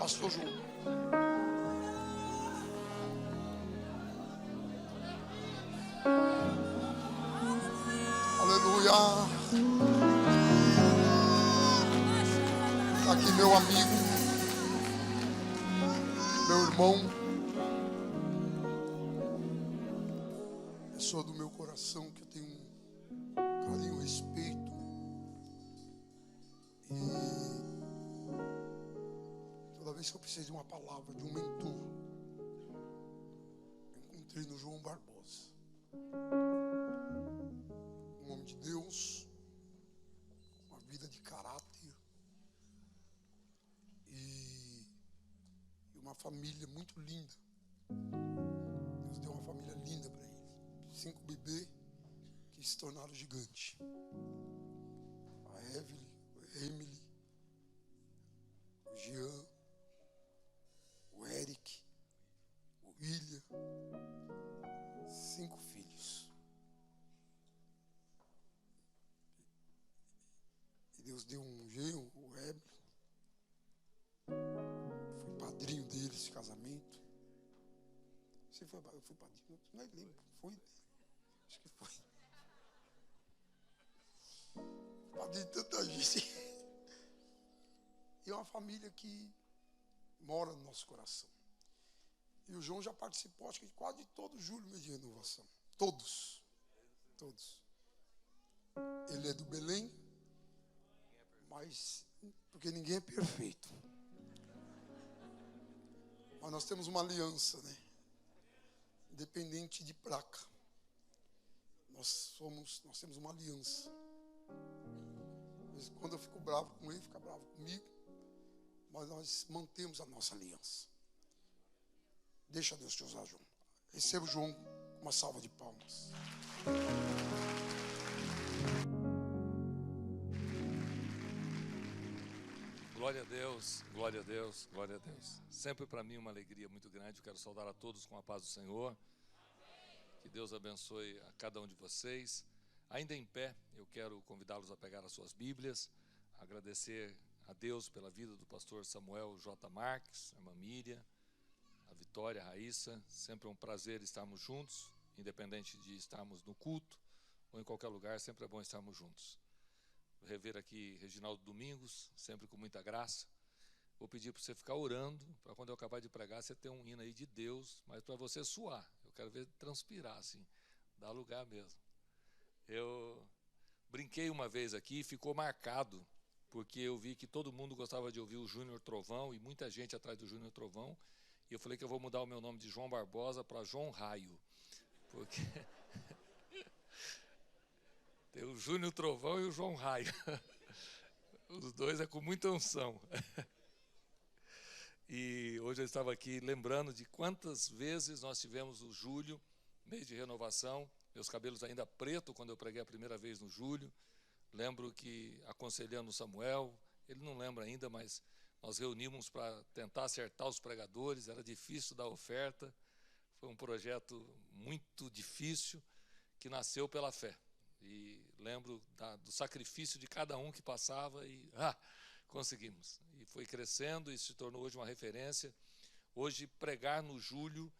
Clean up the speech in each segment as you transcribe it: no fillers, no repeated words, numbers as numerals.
pastor João. Aleluia. Está aqui meu amigo, meu irmão, pessoa do meu coração que eu tenho um carinho, um respeito. E toda vez que eu precisei de uma palavra, de um mentor, eu encontrei no João Barbosa. Um homem de Deus, uma vida de caráter e uma família muito linda. Deus deu uma família linda para ele. 5 bebês que se tornaram gigantes. A Evelyn, a Emily, o Jean, o Eric, o William. 5 filhos. E Deus deu um genro, o Evelyn. Fui padrinho dele, esse casamento. Você foi, eu fui padrinho? Não lembro. Foi? Acho que foi. Padrinho de tanta gente. E é uma família que mora no nosso coração. E o João já participou, acho que quase de todo o Júlio Mês de Renovação. Todos. Todos. Ele é do Belém, mas porque ninguém é perfeito. Mas nós temos uma aliança, né? Independente de placa. Nós temos uma aliança. Mas quando eu fico bravo com ele, fica bravo comigo. Mas nós mantemos a nossa aliança. Deixa Deus te usar, João. Receba o João com uma salva de palmas. Glória a Deus, glória a Deus, glória a Deus. Sempre para mim uma alegria muito grande. Eu quero saudar a todos com a paz do Senhor. Que Deus abençoe a cada um de vocês. Ainda em pé, eu quero convidá-los a pegar as suas Bíblias, agradecer a Deus pela vida do pastor Samuel J. Marques, a irmã Miriam, a Vitória, a Raíssa. Sempre é um prazer estarmos juntos, independente de estarmos no culto ou em qualquer lugar, sempre é bom estarmos juntos. Vou rever aqui Reginaldo Domingos, sempre com muita graça. Vou pedir para você ficar orando, para quando eu acabar de pregar, você ter um hino aí de Deus, mas para você suar. Eu quero ver transpirar, assim, dá lugar mesmo. Eu brinquei uma vez aqui e ficou marcado, porque eu vi que todo mundo gostava de ouvir o Júnior Trovão, e muita gente atrás do Júnior Trovão, e eu falei que eu vou mudar o meu nome de João Barbosa para João Raio, porque tem o Júnior Trovão e o João Raio. Os dois é com muita unção. E hoje eu estava aqui lembrando de quantas vezes nós tivemos o Júlio, mês de renovação, meus cabelos ainda preto quando eu preguei a primeira vez no Júlio. Lembro que aconselhando o Samuel, ele não lembra ainda, mas nós reunimos para tentar acertar os pregadores, era difícil dar oferta. Foi um projeto muito difícil que nasceu pela fé. E lembro do sacrifício de cada um que passava e conseguimos. E foi crescendo e se tornou hoje uma referência. Hoje, pregar no Júlio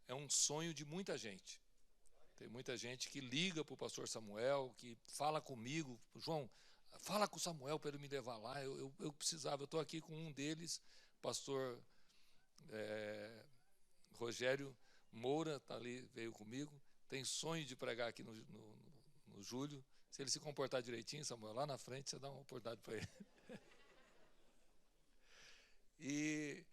é um sonho de muita gente. Tem muita gente que liga para o pastor Samuel, que fala comigo, João, fala com o Samuel para ele me levar lá. Eu precisava, eu estou aqui com um deles, pastor Rogério Moura, tá ali, veio comigo, tem sonho de pregar aqui no Júlio. Se ele se comportar direitinho, Samuel, lá na frente você dá uma oportunidade para ele. E,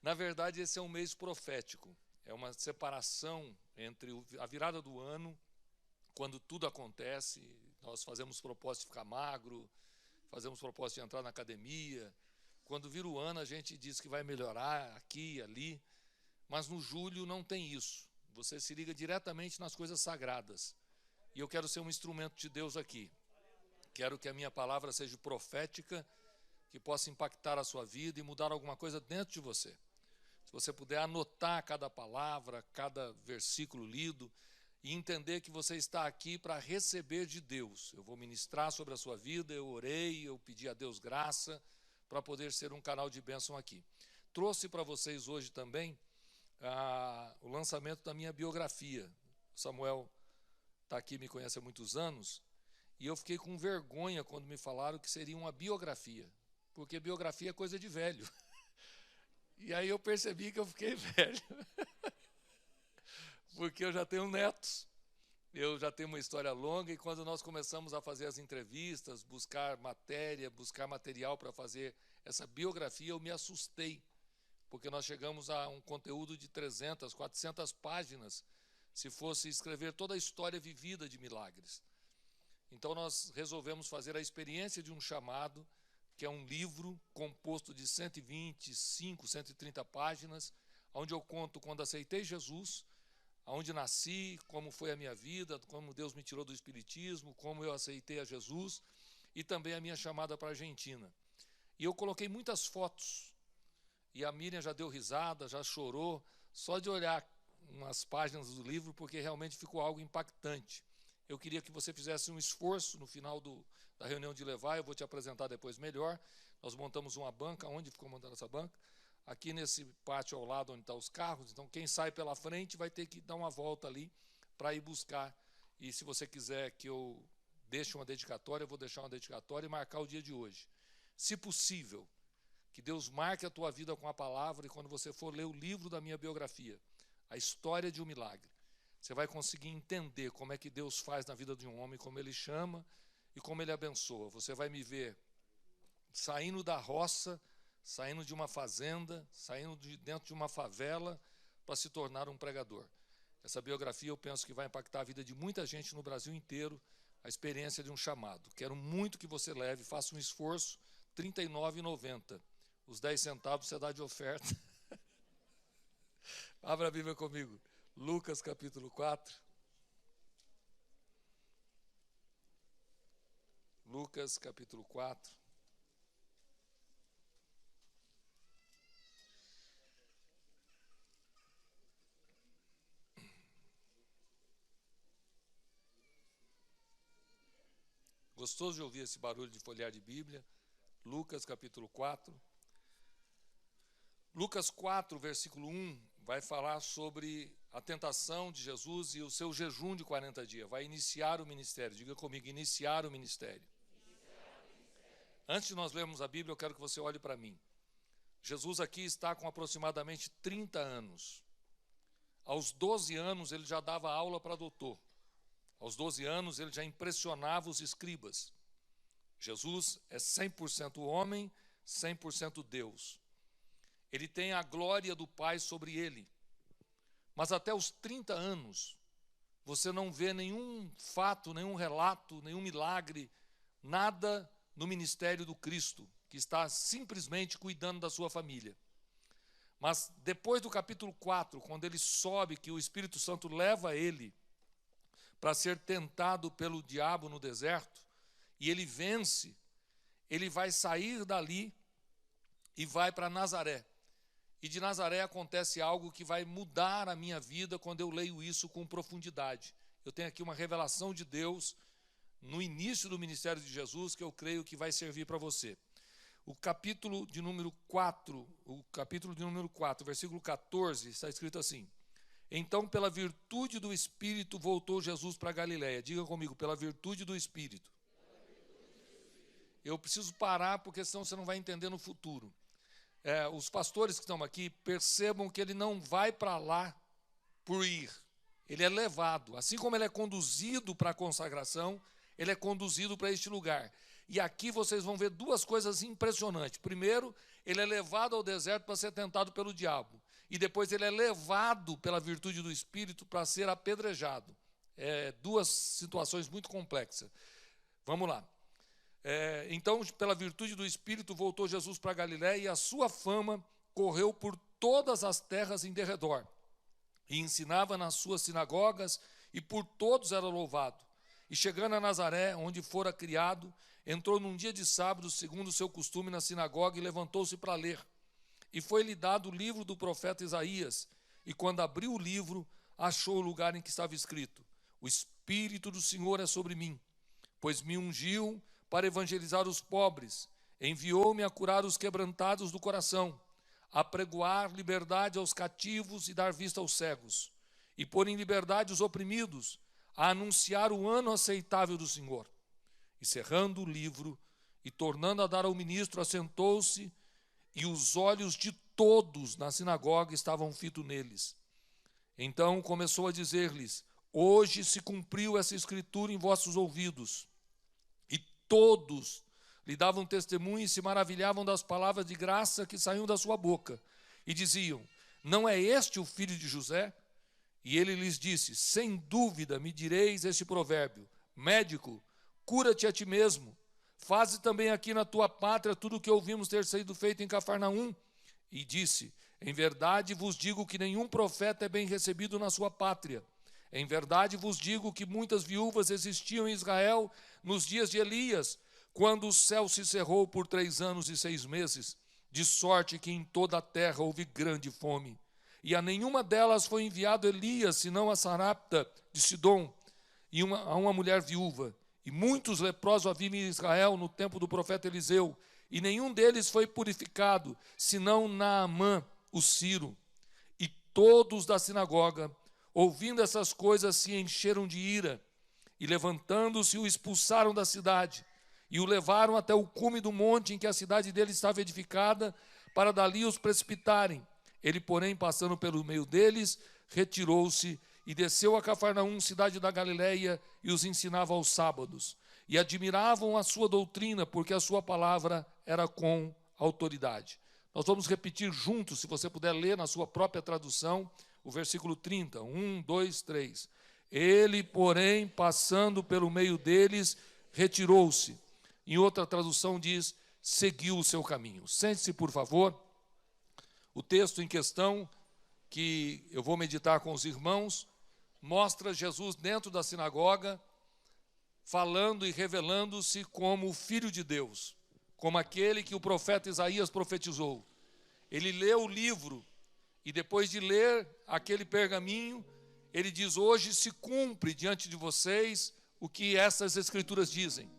na verdade, esse é um mês profético. É uma separação entre a virada do ano, quando tudo acontece, nós fazemos propósito de ficar magro, fazemos propósito de entrar na academia. Quando vira o ano, a gente diz que vai melhorar aqui e ali, mas no Júlio não tem isso. Você se liga diretamente nas coisas sagradas. E eu quero ser um instrumento de Deus aqui. Quero que a minha palavra seja profética, que possa impactar a sua vida e mudar alguma coisa dentro de você. Se você puder anotar cada palavra, cada versículo lido e entender que você está aqui para receber de Deus. Eu vou ministrar sobre a sua vida, eu orei, eu pedi a Deus graça para poder ser um canal de bênção aqui. trouxe para vocês hoje também o lançamento da minha biografia. O Samuel está aqui, me conhece há muitos anos, e eu fiquei com vergonha quando me falaram que seria uma biografia, porque biografia é coisa de velho. E aí eu percebi que eu fiquei velho, porque eu já tenho netos, eu já tenho uma história longa, e quando nós começamos a fazer as entrevistas, buscar matéria, buscar material para fazer essa biografia, eu me assustei, porque nós chegamos a um conteúdo de 300, 400 páginas, se fosse escrever toda a história vivida de milagres. Então nós resolvemos fazer a experiência de um chamado, que é um livro composto de 125, 130 páginas, onde eu conto quando aceitei Jesus, aonde nasci, como foi a minha vida, como Deus me tirou do espiritismo, como eu aceitei a Jesus, e também a minha chamada para a Argentina. E eu coloquei muitas fotos, e a Miriam já deu risada, já chorou, só de olhar umas páginas do livro, porque realmente ficou algo impactante. Eu queria que você fizesse um esforço no final da reunião de levar, eu vou te apresentar depois melhor. Nós montamos uma banca, onde ficou montada essa banca? Aqui nesse pátio ao lado onde estão os carros, então quem sai pela frente vai ter que dar uma volta ali para ir buscar. E se você quiser que eu deixe uma dedicatória, eu vou deixar uma dedicatória e marcar o dia de hoje. Se possível, que Deus marque a tua vida com a palavra, e quando você for ler o livro da minha biografia, a história de um milagre, você vai conseguir entender como é que Deus faz na vida de um homem, como Ele chama e como Ele abençoa. Você vai me ver saindo da roça, saindo de uma fazenda, saindo de dentro de uma favela para se tornar um pregador. Essa biografia eu penso que vai impactar a vida de muita gente no Brasil inteiro, a experiência de um chamado. Quero muito que você leve, faça um esforço, R$ 39,90. Os 10 centavos você dá de oferta. Abra a Bíblia comigo. Lucas capítulo 4. Lucas capítulo 4. Gostoso de ouvir esse barulho de folhear de Bíblia. Lucas capítulo 4. Lucas 4, versículo 1, vai falar sobre a tentação de Jesus e o seu jejum de 40 dias. Vai iniciar o ministério. Diga comigo, iniciar o ministério. Antes de nós lermos a Bíblia, eu quero que você olhe para mim. Jesus aqui está com aproximadamente 30 anos. Aos 12 anos, ele já dava aula para doutor. Aos 12 anos, ele já impressionava os escribas. Jesus é 100% homem, 100% Deus. Ele tem a glória do Pai sobre ele. Mas até os 30 anos, você não vê nenhum fato, nenhum relato, nenhum milagre, nada no ministério do Cristo, que está simplesmente cuidando da sua família. Mas depois do capítulo 4, quando ele sobe, que o Espírito Santo leva ele para ser tentado pelo diabo no deserto, e ele vence, ele vai sair dali e vai para Nazaré. E de Nazaré acontece algo que vai mudar a minha vida quando eu leio isso com profundidade. Eu tenho aqui uma revelação de Deus no início do ministério de Jesus que eu creio que vai servir para você. O capítulo de número 4, versículo 14, está escrito assim: então, pela virtude do Espírito, voltou Jesus para Galiléia. Diga comigo, pela virtude do Espírito. Eu preciso parar, porque senão você não vai entender no futuro. Os pastores que estão aqui, percebam que ele não vai para lá por ir. Ele é levado. Assim como ele é conduzido para a consagração, ele é conduzido para este lugar. E aqui vocês vão ver duas coisas impressionantes. Primeiro, ele é levado ao deserto para ser tentado pelo diabo. E depois ele é levado pela virtude do Espírito para ser apedrejado. Duas situações muito complexas. Vamos lá. Então, pela virtude do Espírito, voltou Jesus para Galiléia, e a sua fama correu por todas as terras em derredor. E ensinava nas suas sinagogas, e por todos era louvado. E chegando a Nazaré, onde fora criado, entrou num dia de sábado, segundo o seu costume, na sinagoga, e levantou-se para ler. E foi-lhe dado o livro do profeta Isaías. E quando abriu o livro, achou o lugar em que estava escrito: o Espírito do Senhor é sobre mim, pois me ungiu para evangelizar os pobres, enviou-me a curar os quebrantados do coração, apregoar liberdade aos cativos e dar vista aos cegos, e pôr em liberdade os oprimidos, a anunciar o ano aceitável do Senhor. E cerrando o livro, e tornando a dar ao ministro, assentou-se, e os olhos de todos na sinagoga estavam fitos neles. Então começou a dizer-lhes: hoje se cumpriu essa escritura em vossos ouvidos. E todos lhe davam testemunho e se maravilhavam das palavras de graça que saíam da sua boca. E diziam: não é este o filho de José? E ele lhes disse: sem dúvida me direis este provérbio: médico, cura-te a ti mesmo. Faze também aqui na tua pátria tudo o que ouvimos ter sido feito em Cafarnaum. E disse: em verdade vos digo que nenhum profeta é bem recebido na sua pátria. Em verdade vos digo que muitas viúvas existiam em Israel nos dias de Elias, quando o céu se cerrou por 3 anos e 6 meses, de sorte que em toda a terra houve grande fome. E a nenhuma delas foi enviado Elias, senão a Sarapta de Sidom, e a uma mulher viúva. E muitos leprosos havia em Israel no tempo do profeta Eliseu, e nenhum deles foi purificado, senão Naamã, o Ciro. E todos da sinagoga, ouvindo essas coisas, se encheram de ira, e levantando-se o expulsaram da cidade, e o levaram até o cume do monte em que a cidade dele estava edificada, para dali os precipitarem. Ele, porém, passando pelo meio deles, retirou-se e desceu a Cafarnaum, cidade da Galileia, e os ensinava aos sábados. E admiravam a sua doutrina, porque a sua palavra era com autoridade. Nós vamos repetir juntos, se você puder ler na sua própria tradução, o versículo 30. 1, 2, 3. Ele, porém, passando pelo meio deles, retirou-se. Em outra tradução diz: seguiu o seu caminho. Sente-se, por favor. O texto em questão, que eu vou meditar com os irmãos, mostra Jesus dentro da sinagoga, falando e revelando-se como o Filho de Deus, como aquele que o profeta Isaías profetizou. Ele lê o livro, e depois de ler aquele pergaminho, ele diz: hoje se cumpre diante de vocês o que essas escrituras dizem.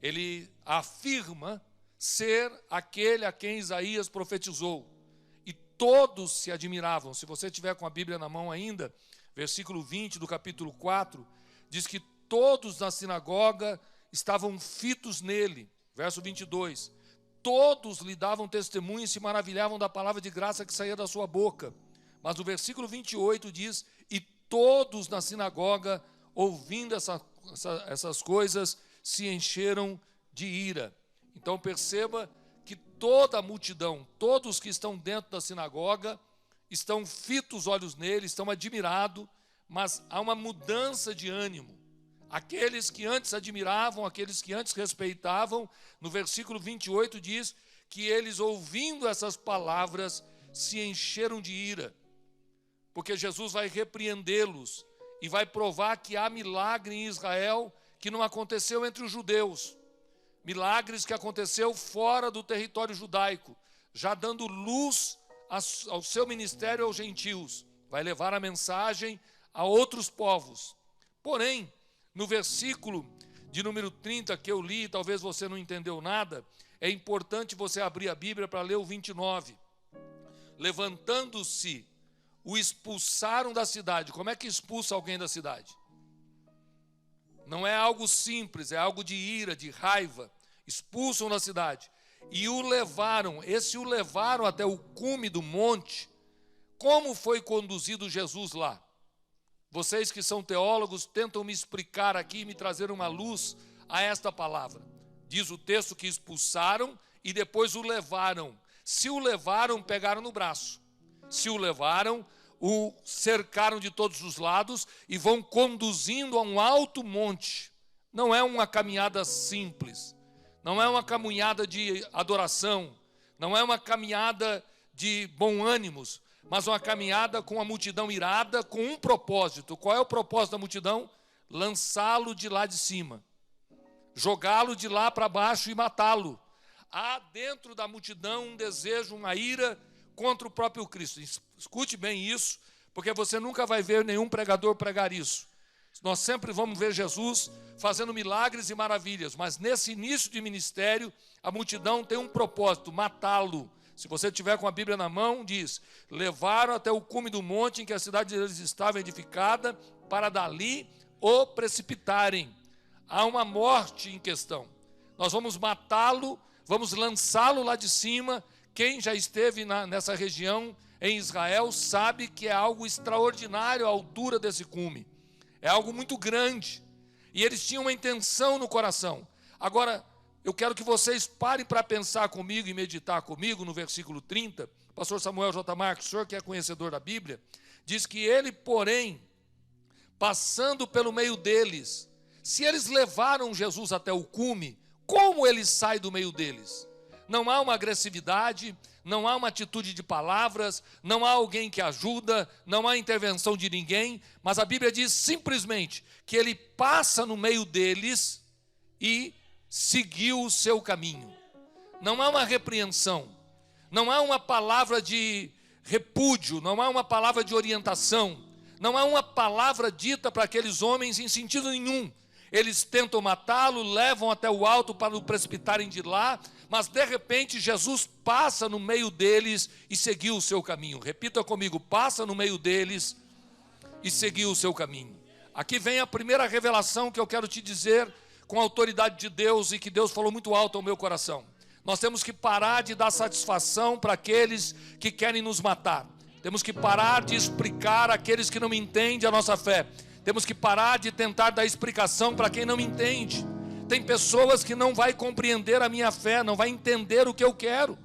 Ele afirma ser aquele a quem Isaías profetizou. E todos se admiravam. Se você tiver com a Bíblia na mão ainda, versículo 20 do capítulo 4, diz que todos na sinagoga estavam fitos nele. Verso 22. Todos lhe davam testemunho e se maravilhavam da palavra de graça que saía da sua boca. Mas o versículo 28 diz: e todos na sinagoga, ouvindo essas coisas, se encheram de ira. Então perceba que toda a multidão, todos que estão dentro da sinagoga, estão fitos os olhos nele, estão admirados, mas há uma mudança de ânimo. Aqueles que antes admiravam, aqueles que antes respeitavam, no versículo 28 diz que eles, ouvindo essas palavras, se encheram de ira, porque Jesus vai repreendê-los e vai provar que há milagre em Israel que não aconteceu entre os judeus, milagres que aconteceu fora do território judaico, já dando luz ao seu ministério aos gentios, vai levar a mensagem a outros povos. Porém, no versículo de número 30 que eu li, talvez você não entendeu nada, é importante você abrir a Bíblia para ler o 29. Levantando-se, o expulsaram da cidade. Como é que expulsa alguém da cidade? Não é algo simples, é algo de ira, de raiva. Expulsam da cidade. E o levaram até o cume do monte. Como foi conduzido Jesus lá? Vocês que são teólogos tentam me explicar aqui e me trazer uma luz a esta palavra. Diz o texto que expulsaram e depois o levaram. Se o levaram, pegaram no braço. Se o levaram, o cercaram de todos os lados e vão conduzindo a um alto monte. Não é uma caminhada simples, não é uma caminhada de adoração, não é uma caminhada de bom ânimos, mas uma caminhada com a multidão irada, com um propósito. Qual é o propósito da multidão? Lançá-lo de lá de cima, jogá-lo de lá para baixo e matá-lo. Há dentro da multidão um desejo, uma ira contra o próprio Cristo. Escute bem isso, porque você nunca vai ver nenhum pregador pregar isso. Nós sempre vamos ver Jesus fazendo milagres e maravilhas, mas nesse início de ministério, a multidão tem um propósito: matá-lo, Se você tiver com a Bíblia na mão, diz: levaram até o cume do monte em que a cidade deles estava edificada, para dali o precipitarem. Há uma morte em questão. Nós vamos matá-lo, vamos lançá-lo lá de cima. Quem já esteve nessa região em Israel sabe que é algo extraordinário a altura desse cume. É algo muito grande. E eles tinham uma intenção no coração. Agora, eu quero que vocês parem para pensar comigo e meditar comigo no versículo 30. O pastor Samuel J. Marques, o senhor que é conhecedor da Bíblia, diz que ele, porém, passando pelo meio deles, se eles levaram Jesus até o cume, como ele sai do meio deles? Não há uma agressividade, não há uma atitude de palavras, não há alguém que ajuda, não há intervenção de ninguém, mas a Bíblia diz simplesmente que ele passa no meio deles e seguiu o seu caminho. Não há uma repreensão, não há uma palavra de repúdio, não há uma palavra de orientação, não há uma palavra dita para aqueles homens em sentido nenhum. Eles tentam matá-lo, levam até o alto para o precipitarem de lá, mas de repente Jesus passa no meio deles e seguiu o seu caminho. Repita comigo: passa no meio deles e seguiu o seu caminho. Aqui vem a primeira revelação que eu quero te dizer com a autoridade de Deus e que Deus falou muito alto ao meu coração. Nós temos que parar de dar satisfação para aqueles que querem nos matar. Temos que parar de explicar àqueles que não entendem a nossa fé. Temos que parar de tentar dar explicação para quem não entende. Tem pessoas que não vai compreender a minha fé, não vai entender o que eu quero.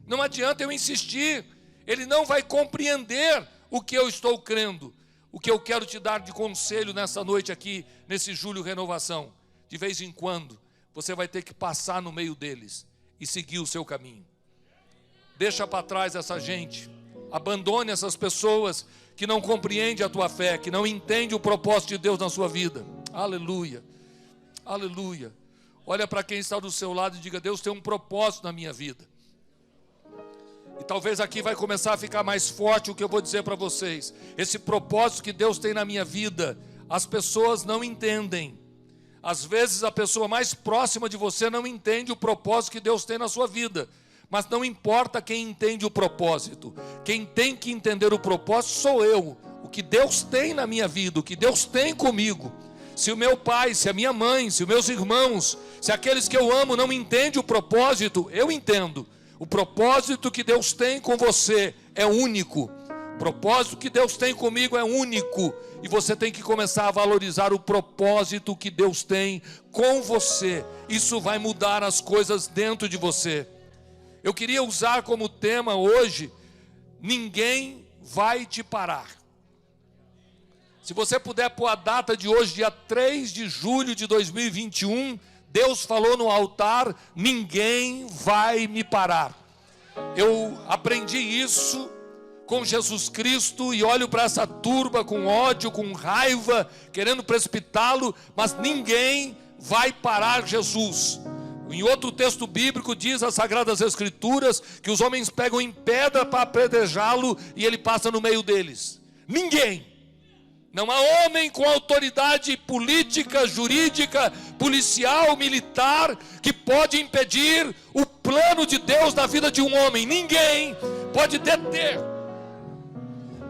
Não adianta eu insistir, ele não vai compreender o que eu estou crendo. O que eu quero te dar de conselho nessa noite aqui, nesse Julho Renovação: de vez em quando, você vai ter que passar no meio deles e seguir o seu caminho. Deixa para trás essa gente, abandone essas pessoas que não compreendem a tua fé, que não entendem o propósito de Deus na sua vida. Aleluia, aleluia. Olha para quem está do seu lado e diga: Deus tem um propósito na minha vida. E talvez aqui vai começar a ficar mais forte o que eu vou dizer para vocês. Esse propósito que Deus tem na minha vida, as pessoas não entendem. Às vezes a pessoa mais próxima de você não entende o propósito que Deus tem na sua vida. Mas não importa quem entende o propósito. Quem tem que entender o propósito sou eu. O que Deus tem na minha vida, o que Deus tem comigo. Se o meu pai, se a minha mãe, se os meus irmãos, se aqueles que eu amo não entendem o propósito, eu entendo. O propósito que Deus tem com você é único. O propósito que Deus tem comigo é único. E você tem que começar a valorizar o propósito que Deus tem com você. Isso vai mudar as coisas dentro de você. Eu queria usar como tema hoje: ninguém vai te parar. Se você puder pôr a data de hoje, dia 3 de julho de 2021, Deus falou no altar: ninguém vai me parar. Eu aprendi isso com Jesus Cristo e olho para essa turba com ódio, com raiva, querendo precipitá-lo, mas ninguém vai parar Jesus. Em outro texto bíblico diz as Sagradas Escrituras que os homens pegam em pedra para apedrejá-lo e ele passa no meio deles. Ninguém. Não há homem com autoridade política, jurídica, policial, militar que pode impedir o plano de Deus na vida de um homem. Ninguém pode deter.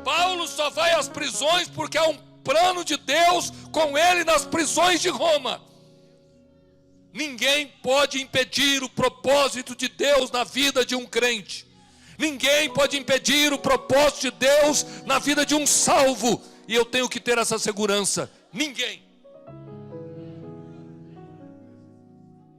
Paulo só vai às prisões porque há um plano de Deus com ele nas prisões de Roma. Ninguém pode impedir o propósito de Deus na vida de um crente. Ninguém pode impedir o propósito de Deus na vida de um salvo. E eu tenho que ter essa segurança. Ninguém.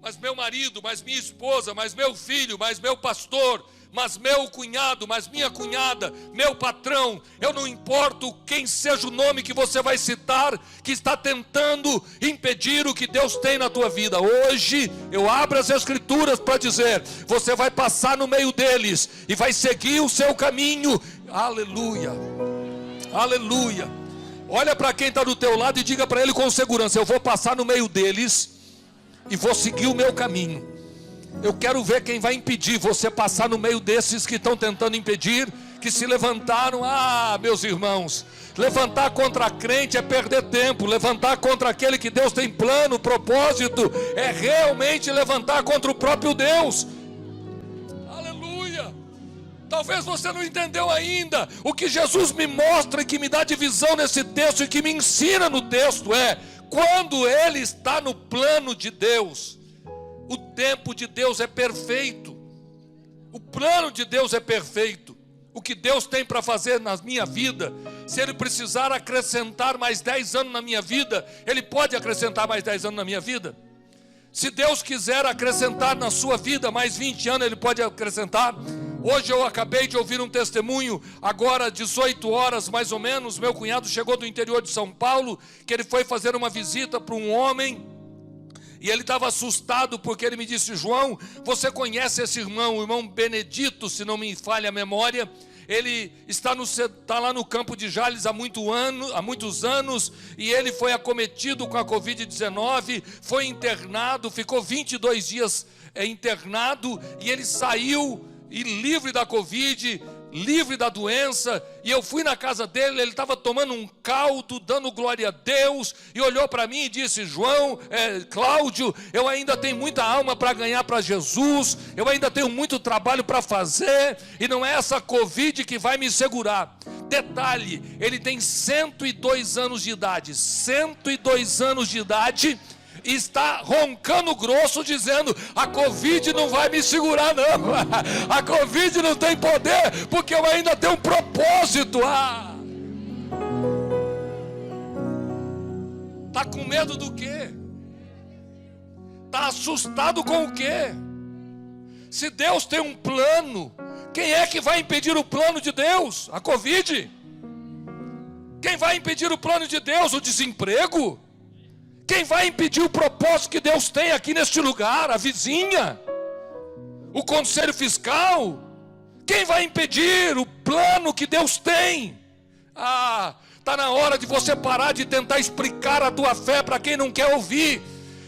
Mas meu marido, mas minha esposa, mas meu filho, mas meu pastor, mas meu cunhado, mas minha cunhada, meu patrão, eu não importo quem seja o nome que você vai citar, que está tentando impedir o que Deus tem na tua vida. Hoje eu abro as Escrituras para dizer: você vai passar no meio deles e vai seguir o seu caminho. Aleluia, aleluia. Olha para quem está do teu lado e diga para ele com segurança: eu vou passar no meio deles e vou seguir o meu caminho. Eu quero ver quem vai impedir você passar no meio desses que estão tentando impedir, que se levantaram. Meus irmãos, levantar contra a crente é perder tempo. Levantar contra aquele que Deus tem plano, propósito, é realmente levantar contra o próprio Deus. Aleluia. Talvez você não entendeu ainda. O que Jesus me mostra e que me dá divisão nesse texto e que me ensina no texto é: quando Ele está no plano de Deus, o tempo de Deus é perfeito. O plano de Deus é perfeito. O que Deus tem para fazer na minha vida, se Ele precisar acrescentar mais 10 anos na minha vida, Ele pode acrescentar mais 10 anos na minha vida. Se Deus quiser acrescentar na sua vida mais 20 anos, Ele pode acrescentar. Hoje eu acabei de ouvir um testemunho, agora 18 horas mais ou menos, meu cunhado chegou do interior de São Paulo, que ele foi fazer uma visita para um homem, e ele estava assustado porque ele me disse: João, você conhece esse irmão, o irmão Benedito, se não me falha a memória? Ele está lá no campo de Jales há muitos anos, e ele foi acometido com a Covid-19, foi internado, ficou 22 dias internado, e ele saiu e livre da Covid, livre da doença. E eu fui na casa dele, ele estava tomando um caldo, dando glória a Deus, e olhou para mim e disse: Cláudio, eu ainda tenho muita alma para ganhar para Jesus, eu ainda tenho muito trabalho para fazer, e não é essa Covid que vai me segurar. Detalhe, ele tem 102 anos de idade, 102 anos de idade, e está roncando grosso dizendo: a Covid não vai me segurar não, a Covid não tem poder, porque eu ainda tenho um propósito. Está com medo do quê? Está assustado com o quê? Se Deus tem um plano, quem é que vai impedir o plano de Deus? A Covid? Quem vai impedir o plano de Deus? O desemprego? Quem vai impedir o propósito que Deus tem aqui neste lugar? A vizinha? O conselho fiscal? Quem vai impedir o plano que Deus tem? Está na hora de você parar de tentar explicar a tua fé para quem não quer ouvir.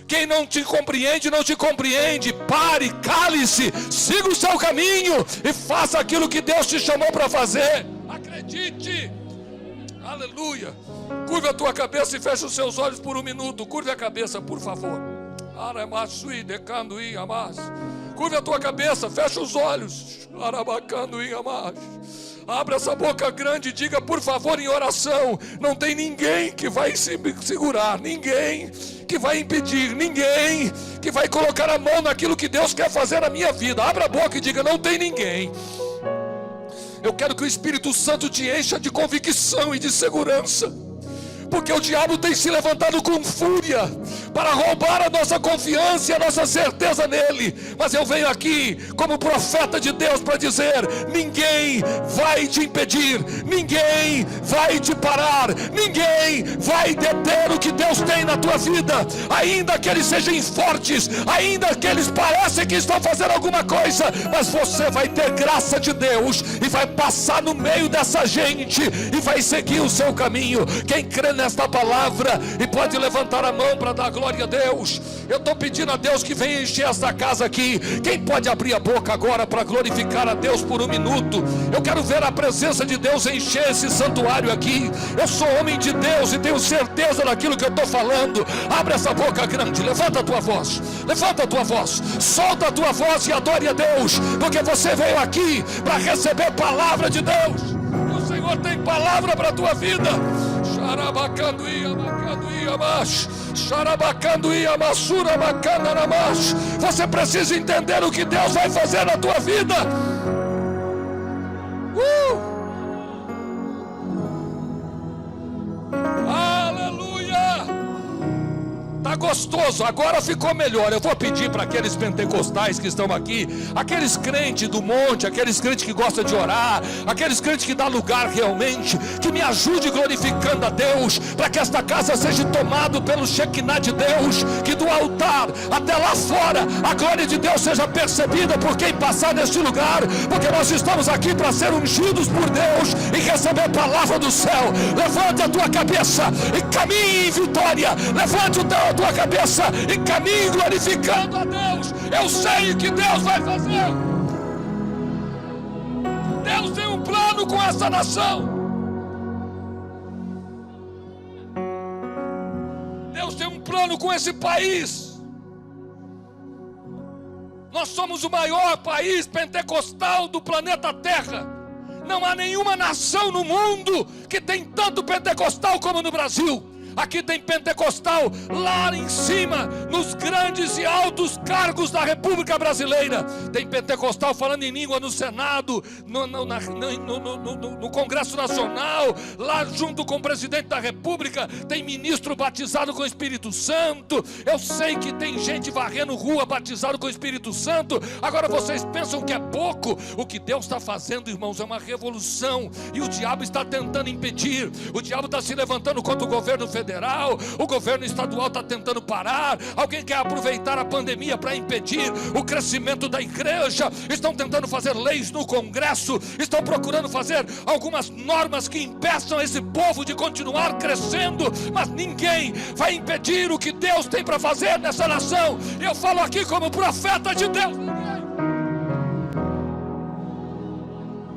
Quem não te compreende, não te compreende. Pare, cale-se, siga o seu caminho e faça aquilo que Deus te chamou para fazer. Acredite. Aleluia. Curva a tua cabeça e fecha os seus olhos por um minuto. Curve a cabeça, por favor. Curve a tua cabeça, fecha os olhos. Abra essa boca grande e diga, por favor, em oração: não tem ninguém que vai se segurar, ninguém que vai impedir, ninguém que vai colocar a mão naquilo que Deus quer fazer na minha vida. Abra a boca e diga: não tem ninguém. Eu quero que o Espírito Santo te encha de convicção e de segurança, porque o diabo tem se levantado com fúria para roubar a nossa confiança e a nossa certeza nele. Mas eu venho aqui como profeta de Deus para dizer: ninguém vai te impedir, ninguém vai te parar, ninguém vai deter o que Deus tem na tua vida. Ainda que eles sejam fortes, ainda que eles parecem que estão fazendo alguma coisa, mas você vai ter graça de Deus e vai passar no meio dessa gente e vai seguir o seu caminho. Quem crê nesta palavra e pode levantar a mão para dar glória a Deus? Eu estou pedindo a Deus que venha encher esta casa aqui. Quem pode abrir a boca agora para glorificar a Deus por um minuto? Eu quero ver a presença de Deus encher esse santuário aqui. Eu sou homem de Deus e tenho certeza daquilo que eu estou falando. Abre essa boca grande, levanta a tua voz, levanta a tua voz, solta a tua voz e adore a Deus, porque você veio aqui para receber palavra de Deus. E o Senhor tem palavra para a tua vida. Você precisa entender o que Deus vai fazer na tua vida. Aleluia. Tá gostoso, agora ficou melhor. Eu vou pedir para aqueles pentecostais que estão aqui, aqueles crentes do monte, aqueles crentes que gostam de orar, aqueles crentes que dão lugar realmente, que me ajude glorificando a Deus, para que esta casa seja tomada pelo Shekinah de Deus, que do altar até lá fora a glória de Deus seja percebida por quem passar neste lugar, porque nós estamos aqui para ser ungidos por Deus e receber palavra do céu. Levante a tua cabeça e caminhe em vitória. Levante a tua cabeça e caminhe glorificando a Deus. Eu sei o que Deus vai fazer. Deus tem um plano com essa nação. Deus tem um plano com esse país. Nós somos o maior país pentecostal do planeta Terra. Não há nenhuma nação no mundo que tem tanto pentecostal como no Brasil. Aqui tem pentecostal lá em cima, nos grandes e altos cargos da República Brasileira. Tem pentecostal falando em língua no Senado, no Congresso Nacional, lá junto com o presidente da República. Tem ministro batizado com o Espírito Santo. Eu sei que tem gente varrendo rua batizado com o Espírito Santo. Agora vocês pensam que é pouco? O que Deus está fazendo, irmãos, é uma revolução. E o diabo está tentando impedir. O diabo está se levantando contra o governo federal. O governo estadual está tentando parar. Alguém quer aproveitar a pandemia para impedir o crescimento da igreja. Estão tentando fazer leis no Congresso. Estão procurando fazer algumas normas que impeçam esse povo de continuar crescendo. Mas ninguém vai impedir o que Deus tem para fazer nessa nação. Eu falo aqui como profeta de Deus.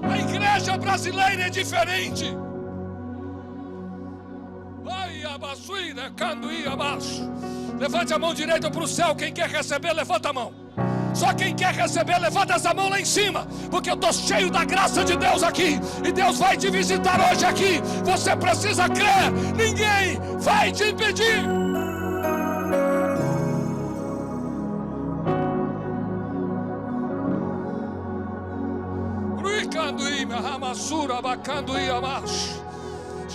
A igreja brasileira é diferente. Levante a mão direita para o céu. Quem quer receber, levanta a mão. Só quem quer receber, levanta essa mão lá em cima, porque eu estou cheio da graça de Deus aqui, e Deus vai te visitar hoje aqui. Você precisa crer. Ninguém vai te impedir.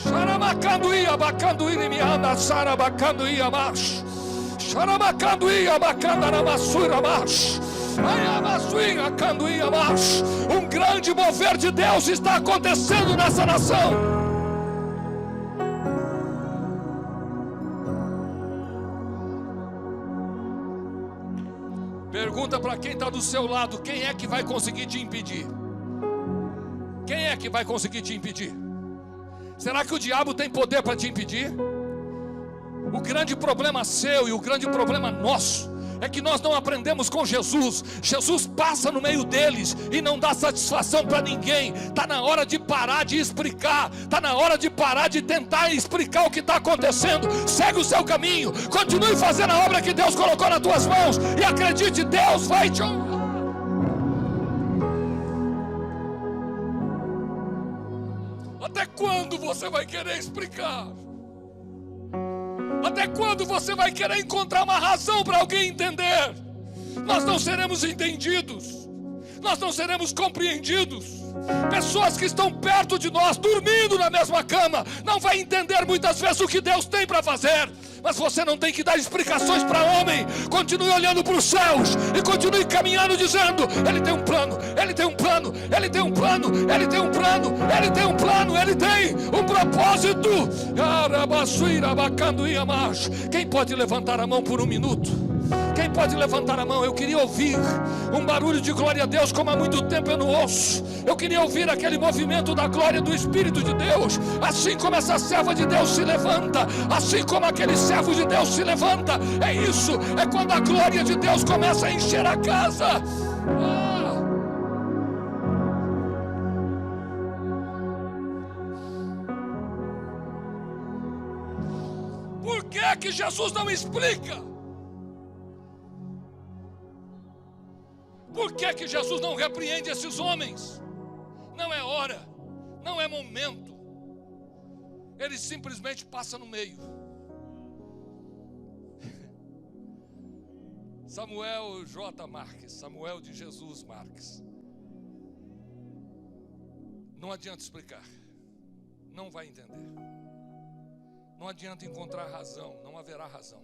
Xarabacanduia, bacanduíra, mianda, sarabacanduia, macho. Xarabacanduia, bacandara, maçura, macho. Aiamassuira, canduia, macho. Um grande mover de Deus está acontecendo nessa nação. Pergunta para quem está do seu lado: quem é que vai conseguir te impedir? Quem é que vai conseguir te impedir? Será que o diabo tem poder para te impedir? O grande problema seu e o grande problema nosso é que nós não aprendemos com Jesus. Jesus passa no meio deles e não dá satisfação para ninguém. Está na hora de parar de explicar. Está na hora de parar de tentar explicar o que está acontecendo. Segue o seu caminho. Continue fazendo a obra que Deus colocou nas tuas mãos. E acredite, Deus vai te honrar. Até quando você vai querer explicar? Até quando você vai querer encontrar uma razão para alguém entender? Nós não seremos entendidos. Nós não seremos compreendidos. Pessoas que estão perto de nós, dormindo na mesma cama, não vai entender muitas vezes o que Deus tem para fazer. Mas você não tem que dar explicações para homem. Continue olhando para os céus e continue caminhando dizendo: Ele tem um plano, Ele tem um plano, Ele tem um plano, Ele tem um plano, Ele tem um plano, Ele tem um propósito. Quem pode levantar a mão por um minuto? Quem pode levantar a mão? Eu queria ouvir um barulho de glória a Deus como há muito tempo eu não ouço. Eu queria ouvir aquele movimento da glória do Espírito de Deus. Assim como essa serva de Deus se levanta, assim como aquele servo de Deus se levanta. É isso, é quando a glória de Deus começa a encher a casa. Por que Jesus não explica? Por que Jesus não repreende esses homens? Não é hora, não é momento. Ele simplesmente passa no meio. Samuel J. Marques, Samuel de Jesus Marques. Não adianta explicar, não vai entender. Não adianta encontrar razão, não haverá razão.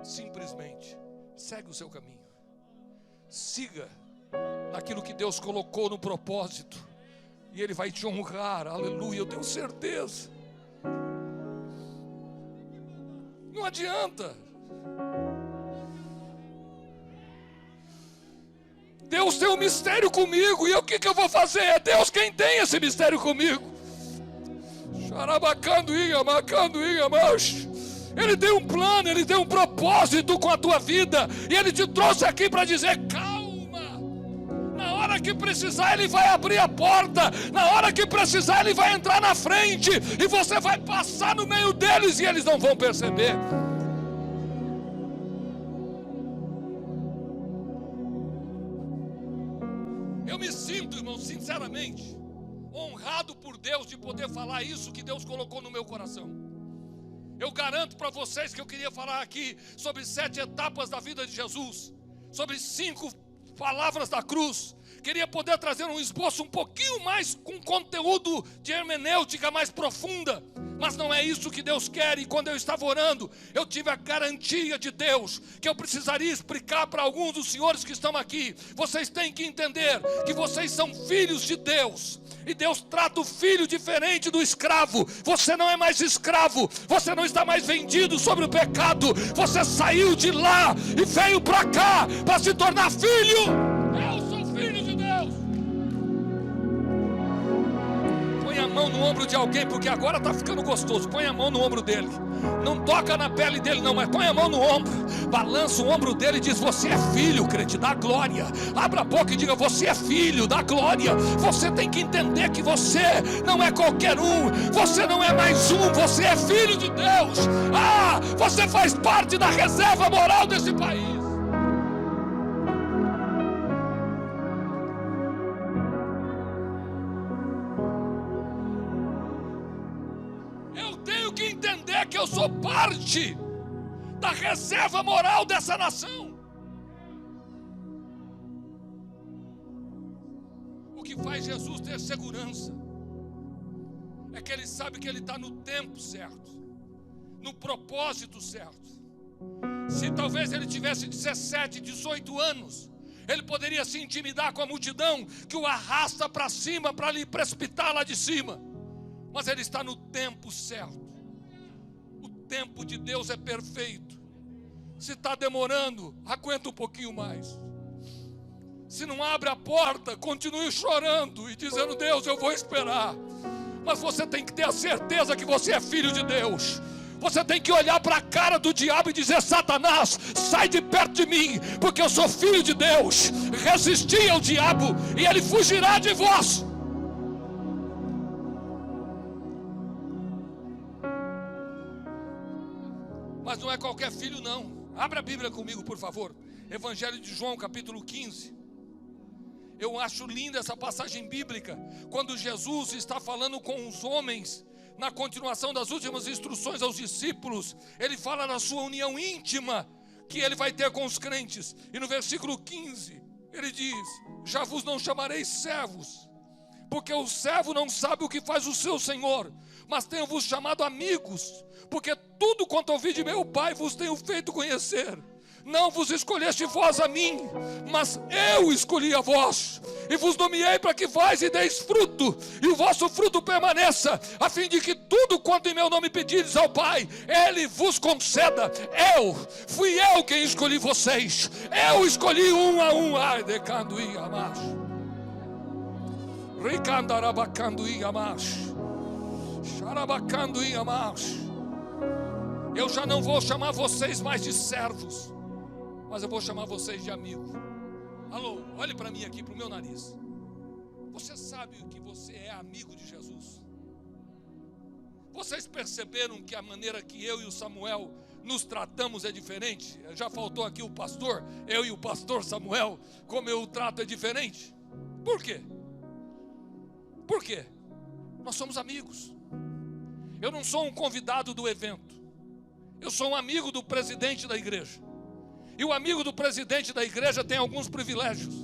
Simplesmente segue o seu caminho. Siga naquilo que Deus colocou no propósito, e Ele vai te honrar. Aleluia, eu tenho certeza. Não adianta. Deus tem um mistério comigo, e o que eu vou fazer? É Deus quem tem esse mistério comigo. Ele tem um plano, Ele tem um propósito com a tua vida, e Ele te trouxe aqui para dizer: calma. Na hora que precisar, Ele vai abrir a porta. Na hora que precisar, Ele vai entrar na frente, e você vai passar no meio deles, e eles não vão perceber. Eu me sinto, irmão, sinceramente, honrado por Deus de poder falar isso que Deus colocou no meu coração. Eu garanto para vocês que eu queria falar aqui sobre 7 etapas da vida de Jesus, sobre 5 palavras da cruz. Queria poder trazer um esboço um pouquinho mais com conteúdo de hermenêutica mais profunda, mas não é isso que Deus quer. E quando eu estava orando, eu tive a garantia de Deus que eu precisaria explicar para alguns dos senhores que estão aqui. Vocês têm que entender que vocês são filhos de Deus, e Deus trata o filho diferente do escravo. Você não é mais escravo, você não está mais vendido sobre o pecado, você saiu de lá e veio para cá para se tornar filho. Eu sou filho de Deus. Põe a mão no ombro de alguém, porque agora está ficando gostoso. Põe a mão no ombro dele. Não toca na pele dele não, mas põe a mão no ombro. Balança o ombro dele e diz: você é filho, crente, dá glória. Abra a boca e diga: você é filho, dá glória. Você tem que entender que você não é qualquer um. Você não é mais um, você é filho de Deus. Você faz parte da reserva moral desse país. Que eu sou parte da reserva moral dessa nação. O que faz Jesus ter segurança é que ele sabe que ele está no tempo certo, no propósito certo. Se talvez ele tivesse 17, 18 anos, ele poderia se intimidar com a multidão que o arrasta para cima para lhe precipitar lá de cima. Mas ele está no tempo certo. O tempo de Deus é perfeito. Se está demorando, aguenta um pouquinho mais. Se não abre a porta, continue chorando e dizendo: Deus, eu vou esperar. Mas você tem que ter a certeza que você é filho de Deus. Você tem que olhar para a cara do diabo e dizer: Satanás, sai de perto de mim, porque eu sou filho de Deus. Resisti ao diabo e ele fugirá de vós. Mas não é qualquer filho não. Abra a Bíblia comigo, por favor. Evangelho de João, capítulo 15. Eu acho linda essa passagem bíblica, quando Jesus está falando com os homens, na continuação das últimas instruções aos discípulos. Ele fala da sua união íntima que ele vai ter com os crentes. E no versículo 15, ele diz: já vos não chamareis servos, porque o servo não sabe o que faz o seu senhor, mas tenho-vos chamado amigos, porque tudo quanto ouvi de meu Pai vos tenho feito conhecer. Não vos escolheste vós a mim, mas eu escolhi a vós, e vos nomeei para que vais e deis fruto, e o vosso fruto permaneça, a fim de que tudo quanto em meu nome pedires ao Pai, Ele vos conceda. Fui eu quem escolhi vocês, eu escolhi um a um. Ai, decando e amash, ricandarabacando e amash, xarabacando e amash. Eu já não vou chamar vocês mais de servos, mas eu vou chamar vocês de amigos. Alô, olhe para mim aqui, para o meu nariz. Você sabe que você é amigo de Jesus? Vocês perceberam que a maneira que eu e o Samuel nos tratamos é diferente? Já faltou aqui o pastor, eu e o pastor Samuel, como eu o trato é diferente. Por quê? Por quê? Nós somos amigos. Eu não sou um convidado do evento. Eu sou um amigo do presidente da igreja. E o amigo do presidente da igreja tem alguns privilégios.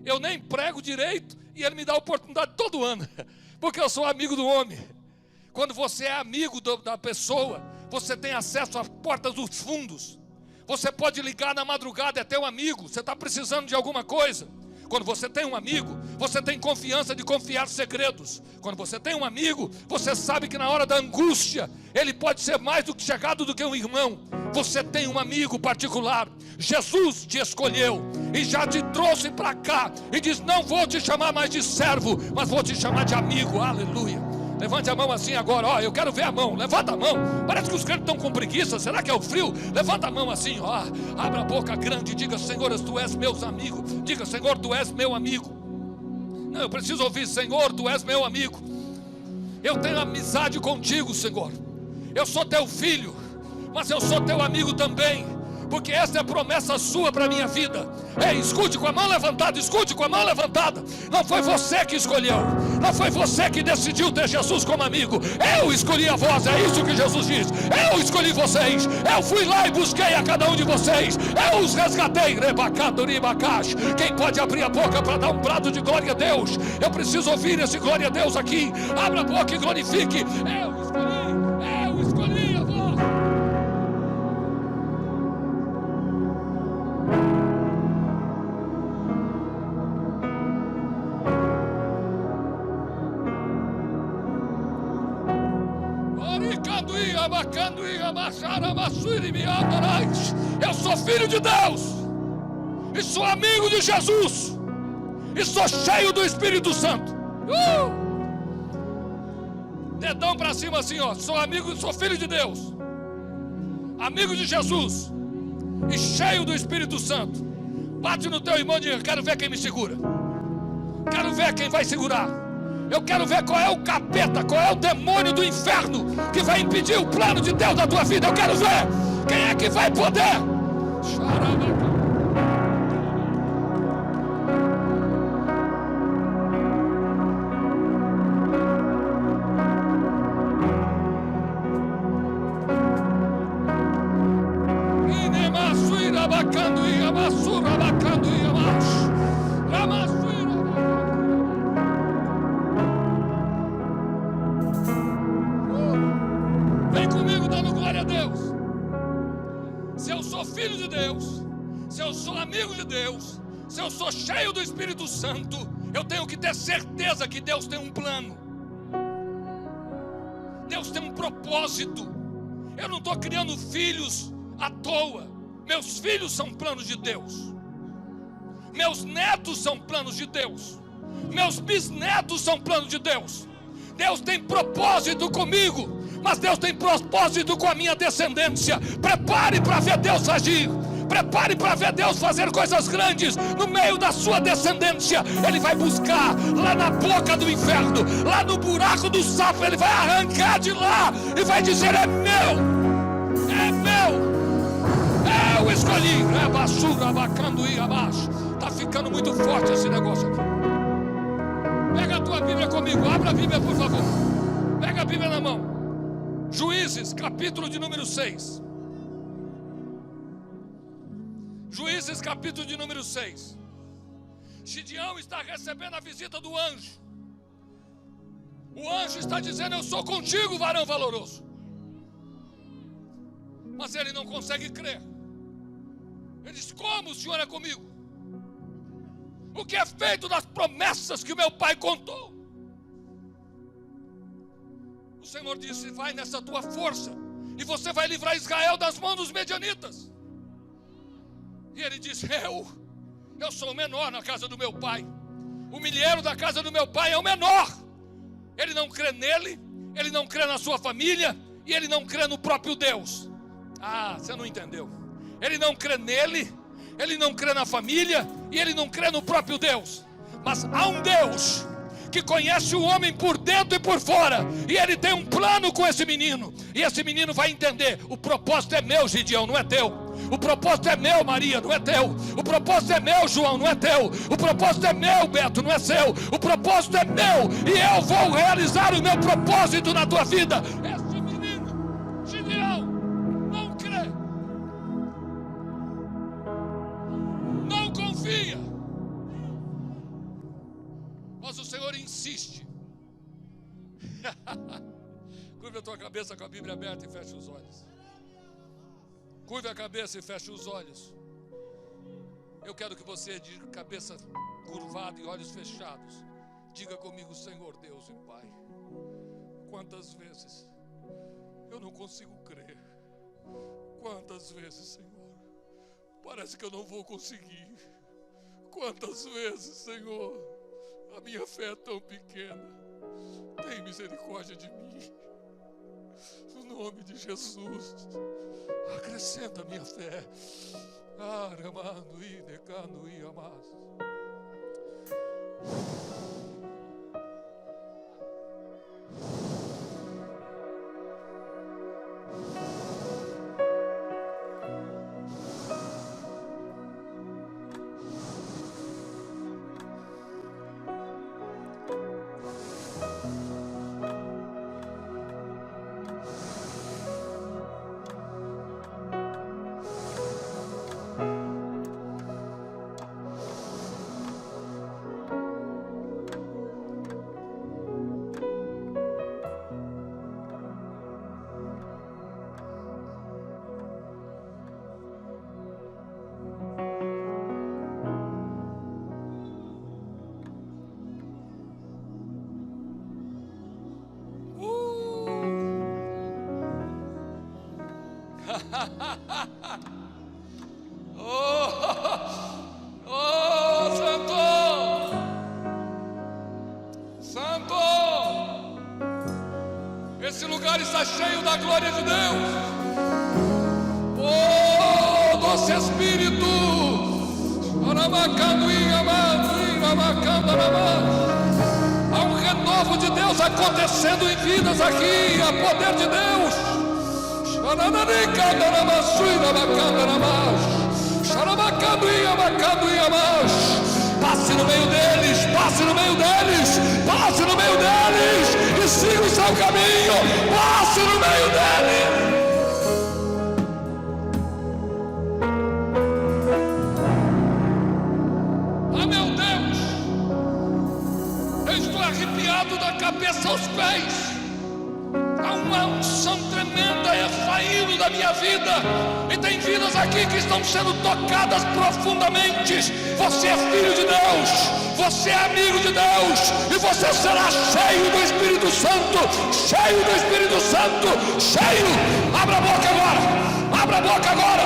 Eu nem prego direito e ele me dá oportunidade todo ano, porque eu sou amigo do homem. Quando você é amigo da pessoa, você tem acesso às portas dos fundos. Você pode ligar na madrugada, é teu amigo. Você está precisando de alguma coisa. Quando você tem um amigo, você tem confiança de confiar segredos. Quando você tem um amigo, você sabe que na hora da angústia, ele pode ser mais do que chegado do que um irmão. Você tem um amigo particular. Jesus te escolheu e já te trouxe para cá e diz: não vou te chamar mais de servo, mas vou te chamar de amigo. Aleluia. Levante a mão assim agora, ó, eu quero ver a mão. Levanta a mão, parece que os crentes estão com preguiça. Será que é o frio? Levanta a mão assim, ó, abra a boca grande e diga: Senhor, tu és meu amigo. Diga: Senhor, tu és meu amigo. Não, eu preciso ouvir: Senhor, tu és meu amigo. Eu tenho amizade contigo, Senhor. Eu sou teu filho, mas eu sou teu amigo também, porque essa é a promessa sua para a minha vida. Ei, escute com a mão levantada, escute com a mão levantada. Não foi você que escolheu, não foi você que decidiu ter Jesus como amigo. Eu escolhi a vós, é isso que Jesus diz. Eu escolhi vocês, eu fui lá e busquei a cada um de vocês, eu os resgatei. Quem pode abrir a boca para dar um brado de glória a Deus? Eu preciso ouvir esse glória a Deus aqui. Abra a boca e glorifique. Eu escolhi a vós. Eu sou filho de Deus e sou amigo de Jesus e sou cheio do Espírito Santo. Dedão para cima assim, ó. Sou amigo, sou filho de Deus, amigo de Jesus e cheio do Espírito Santo. Bate no teu irmão e diga: quero ver quem me segura, quero ver quem vai segurar. Eu quero ver qual é o capeta, qual é o demônio do inferno que vai impedir o plano de Deus da tua vida. Eu quero ver quem é que vai poder. Vem comigo dando glória a Deus. Se eu sou filho de Deus, se eu sou amigo de Deus, se eu sou cheio do Espírito Santo, eu tenho que ter certeza que Deus tem um plano. Deus tem um propósito. Eu não estou criando filhos à toa. Meus filhos são planos de Deus. Meus netos são planos de Deus. Meus bisnetos são planos de Deus. Deus tem propósito comigo, mas Deus tem propósito com a minha descendência. Prepare para ver Deus agir. Prepare para ver Deus fazer coisas grandes no meio da sua descendência. Ele vai buscar lá na boca do inferno, lá no buraco do sapo. Ele vai arrancar de lá e vai dizer: é meu, é meu. Eu escolhi. Está ficando muito forte esse negócio aqui. Pega a tua Bíblia comigo. Abra a Bíblia, por favor. Pega a Bíblia na mão. Juízes, capítulo de número 6. Juízes, capítulo de número 6. Gideão está recebendo a visita do anjo. O anjo está dizendo: eu sou contigo, varão valoroso. Mas ele não consegue crer. Ele diz: como o Senhor é comigo? O que é feito das promessas que o meu pai contou? O Senhor disse: vai nessa tua força e você vai livrar Israel das mãos dos medianitas. E ele disse: eu sou o menor na casa do meu pai. O milheiro da casa do meu pai é o menor. Ele não crê nele, ele não crê na sua família e ele não crê no próprio Deus. Ah, você não entendeu. Ele não crê nele, ele não crê na família e ele não crê no próprio Deus. Mas há um Deus que conhece o homem por dentro e por fora, e ele tem um plano com esse menino. E esse menino vai entender: o propósito é meu, Gideão, não é teu. O propósito é meu, Maria, não é teu. O propósito é meu, João, não é teu. O propósito é meu, Beto, não é seu. O propósito é meu, e eu vou realizar o meu propósito na tua vida. Esse menino, Gideão, não crê, não confia, mas o Senhor insiste. Curva a tua cabeça com a Bíblia aberta e fecha os olhos. Curve a cabeça e feche os olhos. Eu quero que você, de cabeça curvada e olhos fechados, diga comigo: Senhor Deus e Pai, quantas vezes eu não consigo crer. Quantas vezes, Senhor, parece que eu não vou conseguir. Quantas vezes, Senhor, a minha fé é tão pequena. Tem misericórdia de mim. No nome de Jesus, acrescenta a minha fé. Oh, Santo! Santo! Esse lugar está cheio da glória de Deus. Oh, doce Espírito! Há um renovo de Deus acontecendo em vidas aqui. Há poder de Deus. Passe no meio deles, passe no meio deles, passe no meio deles e siga o seu caminho, passe no meio deles. Ah, meu Deus, eu estou arrepiado da cabeça aos pés. Há uma unção tremenda saindo da minha vida. E tem vidas aqui que estão sendo tocadas profundamente. Você é filho de Deus, você é amigo de Deus, e você será cheio do Espírito Santo. Cheio do Espírito Santo, cheio. Abra a boca agora, abra a boca agora,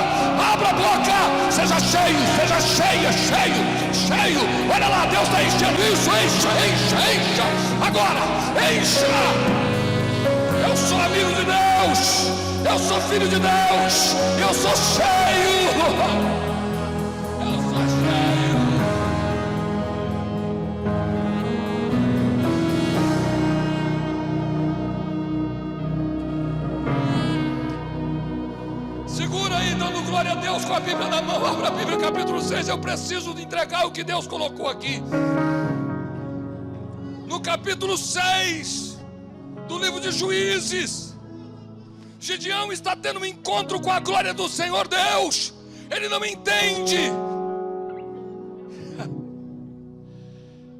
abra a boca. Seja cheio, seja cheia, cheio, cheio. Olha lá, Deus está enchendo isso. Encha, encha, encha. Agora, encha. Eu sou amigo de Deus, eu sou filho de Deus, eu sou cheio, eu sou cheio. Segura aí, dando glória a Deus com a Bíblia na mão. Abra a Bíblia capítulo 6, eu preciso de entregar o que Deus colocou aqui. No capítulo 6 do livro de Juízes, Gideão está tendo um encontro com a glória do Senhor Deus. Ele não entende,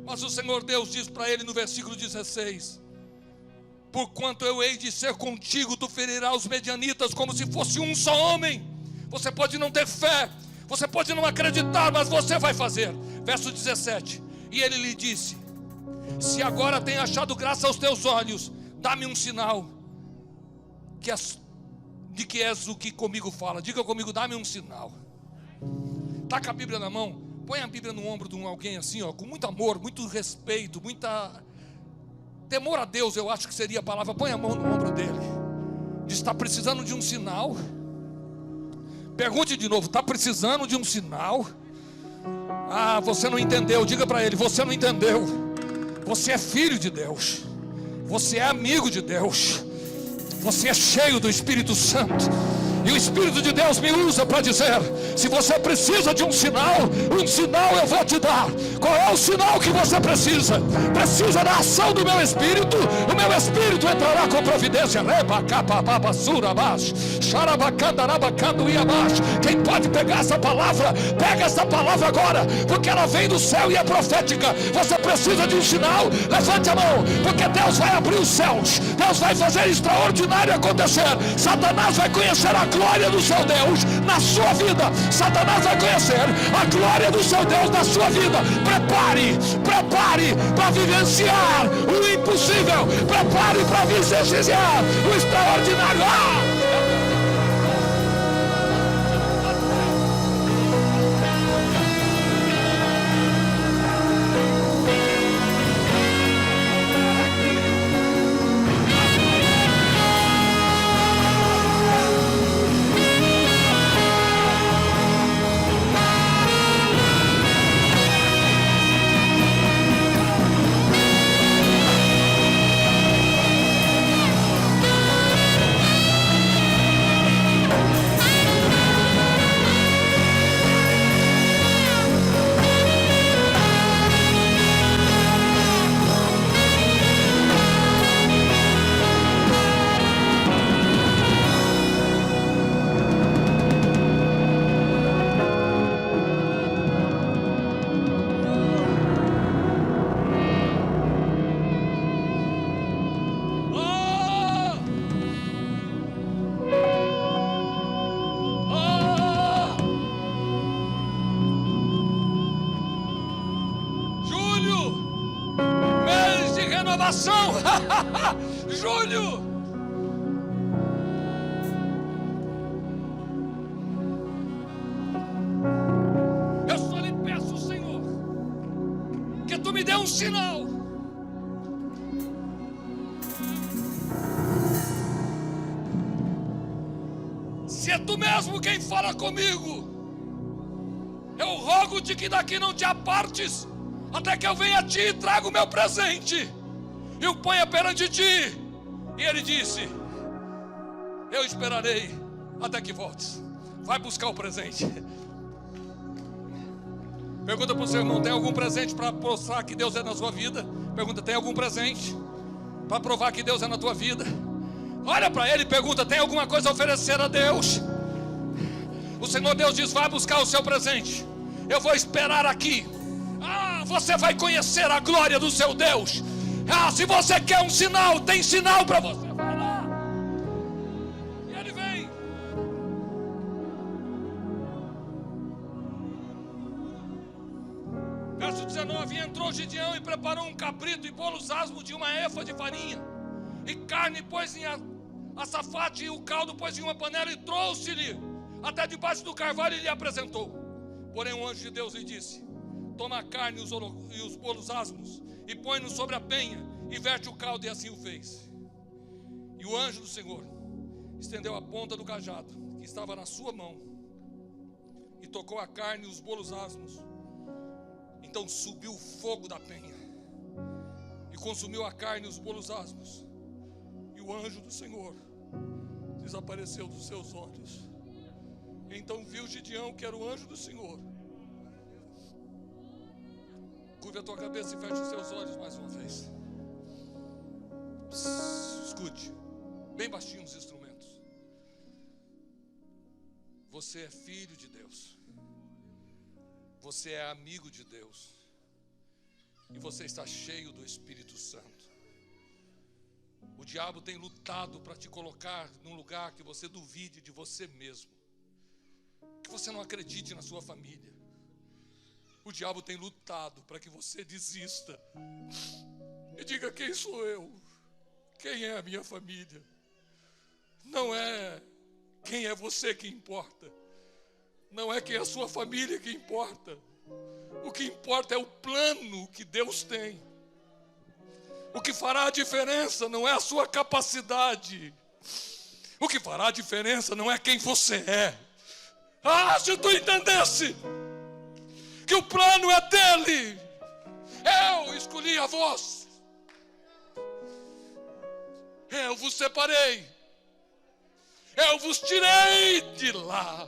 mas o Senhor Deus diz para ele no versículo 16: porquanto eu hei de ser contigo, tu ferirás os medianitas como se fosse um só homem. Você pode não ter fé, você pode não acreditar, mas você vai fazer. Verso 17: e ele lhe disse: se agora tenho achado graça aos teus olhos, dá-me um sinal de que és o que comigo fala. Diga comigo: dá-me um sinal. Está com a Bíblia na mão, põe a Bíblia no ombro de alguém assim, ó, com muito amor, muito respeito, muita temor a Deus, eu acho que seria a palavra. Põe a mão no ombro dele. Diz: está precisando de um sinal? Pergunte de novo: está precisando de um sinal? Ah, você não entendeu. Diga para ele: você não entendeu. Você é filho de Deus, você é amigo de Deus, você é cheio do Espírito Santo. E o Espírito de Deus me usa para dizer: se você precisa de um sinal eu vou te dar. Qual é o sinal que você precisa? Precisa da ação do meu Espírito. O meu Espírito entrará com providência. Quem pode pegar essa palavra, pega essa palavra agora, porque ela vem do céu e é profética. Você precisa de um sinal? Levante a mão, porque Deus vai abrir os céus, Deus vai fazer extraordinário acontecer. Satanás vai conhecer a glória do seu Deus na sua vida. Satanás vai conhecer a glória do seu Deus na sua vida. Prepare para vivenciar o impossível. Prepare para vivenciar o extraordinário. Julho, me dê um sinal. Se é tu mesmo quem fala comigo, eu rogo-te que daqui não te apartes, até que eu venha a ti e traga o meu presente e o ponha perante ti. E ele disse: eu esperarei até que voltes. Vai buscar o presente. Pergunta para o seu irmão: tem algum presente para mostrar que Deus é na sua vida? Pergunta: tem algum presente para provar que Deus é na tua vida? Olha para ele e pergunta: tem alguma coisa a oferecer a Deus? O Senhor Deus diz: vai buscar o seu presente, eu vou esperar aqui. Você vai conhecer a glória do seu Deus. Se você quer um sinal, tem sinal para você, vai lá. E ele vem. Verso 19: entrou Gideão e preparou um cabrito e bolos asmos de uma efa de farinha, e carne pôs em açafate, e o caldo pôs em uma panela, e trouxe-lhe até debaixo do carvalho e lhe apresentou. Porém o anjo de Deus lhe disse: toma a carne e os bolos asmos, e põe-nos sobre a penha, e verte o caldo. E assim o fez. E o anjo do Senhor estendeu a ponta do cajado que estava na sua mão, e tocou a carne e os bolos asmos. Então subiu o fogo da penha, e consumiu a carne e os bolos asmos, e o anjo do Senhor desapareceu dos seus olhos. Então viu Gideão que era o anjo do Senhor. Curve a tua cabeça e feche os seus olhos mais uma vez. Escute bem baixinho os instrumentos. Você é filho de Deus, você é amigo de Deus, e você está cheio do Espírito Santo. O diabo tem lutado para te colocar num lugar que você duvide de você mesmo, que você não acredite na sua família. O diabo tem lutado para que você desista e diga: quem sou eu? Quem é a minha família? Não é quem é você que importa, não é quem é a sua família que importa. O que importa é o plano que Deus tem. O que fará a diferença não é a sua capacidade. O que fará a diferença não é quem você é. Se tu entendesse que o plano é dele. Eu escolhi a vós, eu vos separei, eu vos tirei de lá.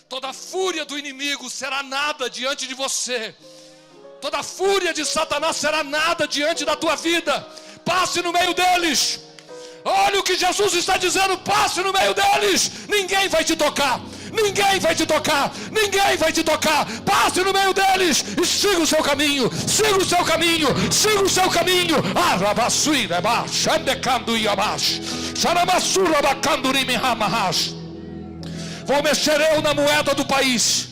Toda a fúria do inimigo será nada diante de você. Toda a fúria de Satanás será nada diante da tua vida. Passe no meio deles. Olha o que Jesus está dizendo: passe no meio deles. Ninguém vai te tocar. Ninguém vai te tocar. Ninguém vai te tocar. Passe no meio deles e siga o seu caminho. Siga o seu caminho. Siga o seu caminho. Vou mexer eu na moeda do país.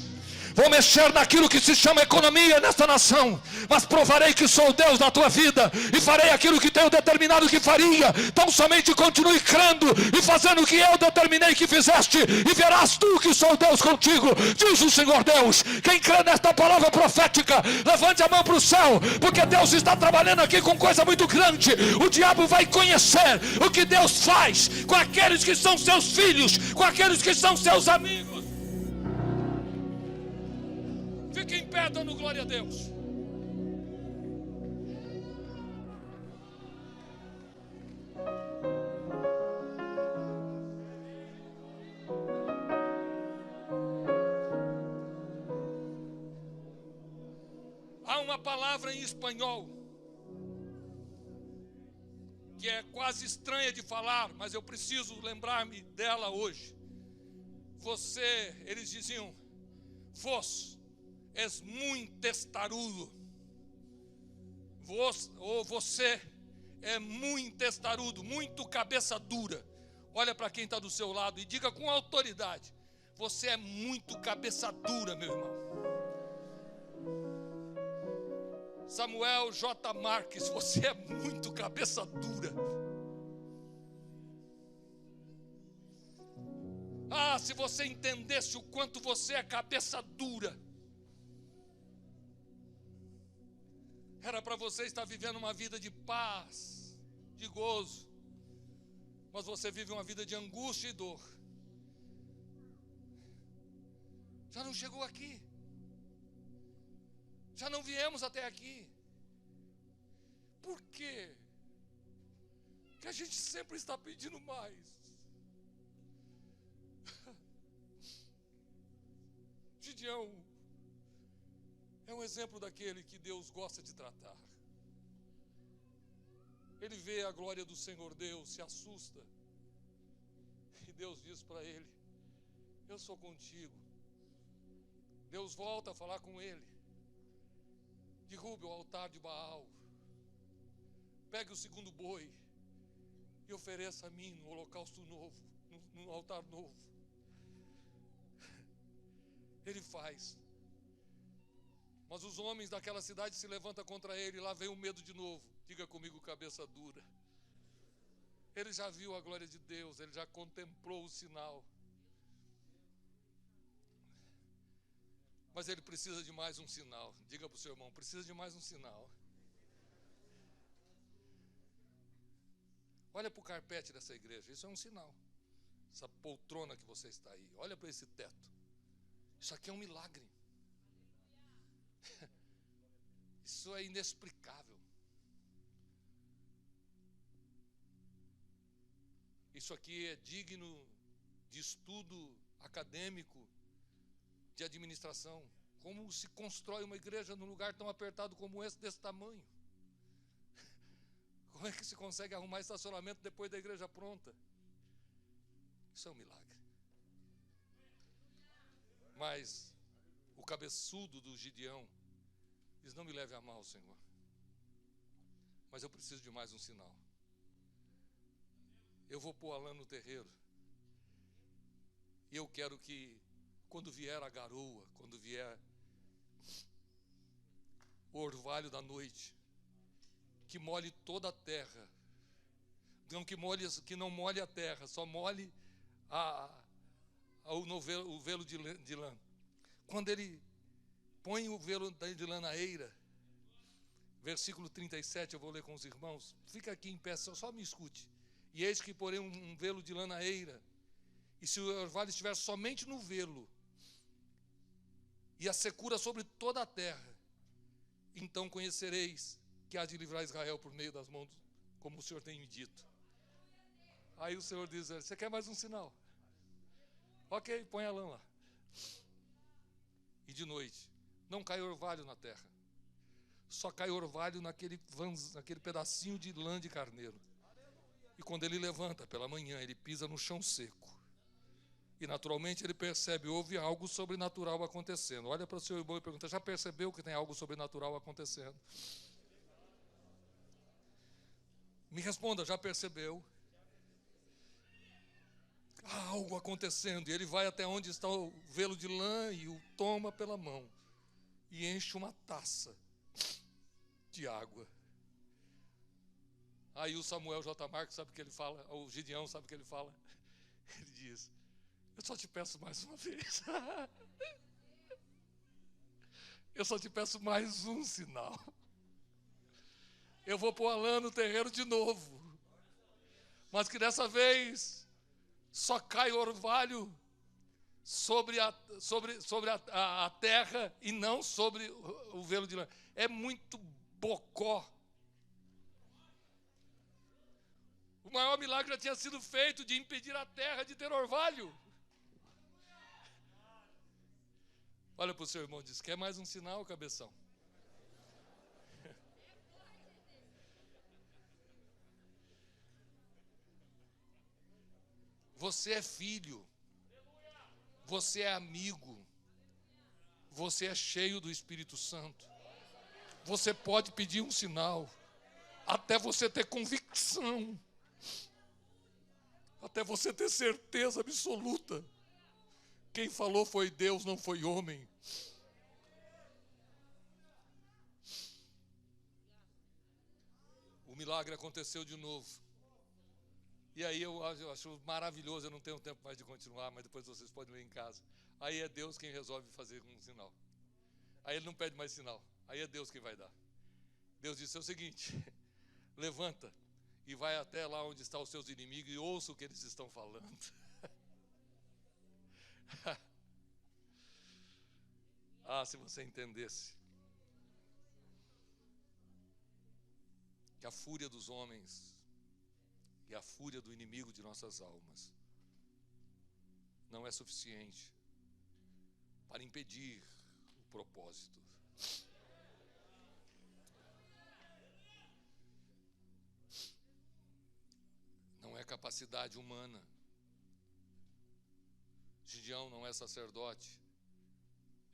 Vou mexer naquilo que se chama economia nesta nação, mas provarei que sou o Deus da tua vida, e farei aquilo que tenho determinado que faria. Então somente continue crendo e fazendo o que eu determinei que fizeste, e verás tu que sou Deus contigo, diz o Senhor Deus. Quem crê nesta palavra profética, levante a mão para o céu, porque Deus está trabalhando aqui com coisa muito grande. O diabo vai conhecer o que Deus faz com aqueles que são seus filhos, com aqueles que são seus amigos. Fique em pé dando glória a Deus. Há uma palavra em espanhol que é quase estranha de falar, mas eu preciso lembrar-me dela hoje. Eles diziam: vos és muito testarudo. Você é muito testarudo, muito cabeça dura. Olha para quem está do seu lado e diga com autoridade: você é muito cabeça dura, meu irmão. Samuel J. Marques, você é muito cabeça dura. Ah, se você entendesse o quanto você é cabeça dura, era para você estar vivendo uma vida de paz, de gozo, mas você vive uma vida de angústia e dor. Já não chegou aqui, já não viemos até aqui. Por quê? Que a gente sempre está pedindo mais. Gideão é um exemplo daquele que Deus gosta de tratar. Ele vê a glória do Senhor Deus, se assusta, e Deus diz para ele: eu sou contigo. Deus volta a falar com ele: derrube o altar de Baal, pegue o segundo boi e ofereça a mim no holocausto novo, no altar novo. Ele faz. Mas os homens daquela cidade se levantam contra ele, e lá vem o medo de novo. Diga comigo, cabeça dura. Ele já viu a glória de Deus, ele já contemplou o sinal. Mas ele precisa de mais um sinal. Diga para o seu irmão: precisa de mais um sinal. Olha para o carpete dessa igreja, isso é um sinal. Essa poltrona que você está aí, olha para esse teto. Isso aqui é um milagre. Isso é inexplicável. Isso aqui é digno de estudo acadêmico, de administração. Como se constrói uma igreja num lugar tão apertado como esse, desse tamanho? Como é que se consegue arrumar estacionamento depois da igreja pronta? Isso é um milagre. Mas o cabeçudo do Gideão diz: não me leve a mal, Senhor, mas eu preciso de mais um sinal. Eu vou pôr a lã no terreiro, e eu quero que, quando vier a garoa, quando vier o orvalho da noite, que molhe toda a terra, não que não molhe a terra, só molhe o velo de lã. Quando ele põe o velo de lã na eira, versículo 37, eu vou ler com os irmãos. Fica aqui em pé, só me escute. E eis que porém um velo de lã na eira, e se o orvalho estiver somente no velo, e a secura sobre toda a terra, então conhecereis que há de livrar Israel por meio das mãos, como o Senhor tem me dito. Aí o Senhor diz: você quer mais um sinal? Ok, põe a lã lá. E de noite não cai orvalho na terra, só cai orvalho naquele pedacinho de lã de carneiro. E quando ele levanta pela manhã, ele pisa no chão seco, e naturalmente ele percebe: houve algo sobrenatural acontecendo. Olha para o seu irmão e pergunta: já percebeu que tem algo sobrenatural acontecendo? Me responda: já percebeu? Há algo acontecendo. E ele vai até onde está o velo de lã e o toma pela mão e enche uma taça de água. Aí o Samuel J. Marques, sabe o que ele fala? O Gideão, sabe o que ele fala? Ele diz: eu só te peço mais uma vez. Eu só te peço mais um sinal. Eu vou pôr a lã no terreiro de novo, mas que dessa vez só cai orvalho sobre a terra e não sobre o velo de lã. É muito bocó. O maior milagre já tinha sido feito, de impedir a terra de ter orvalho. Olha para o seu irmão e diz: quer mais um sinal, cabeção? Você é filho, você é amigo, você é cheio do Espírito Santo. Você pode pedir um sinal, até você ter convicção, até você ter certeza absoluta. Quem falou foi Deus, não foi homem. milagre aconteceu de novo. E aí eu acho maravilhoso, eu não tenho tempo mais de continuar, mas depois vocês podem ler em casa. Aí é Deus quem resolve fazer um sinal. Aí ele não pede mais sinal, aí é Deus quem vai dar. Deus disse o seguinte: levanta e vai até lá onde estão os seus inimigos e ouça o que eles estão falando. Ah, se você entendesse que a fúria dos homens e a fúria do inimigo de nossas almas não é suficiente para impedir o propósito. Não é capacidade humana. Gideão não é sacerdote.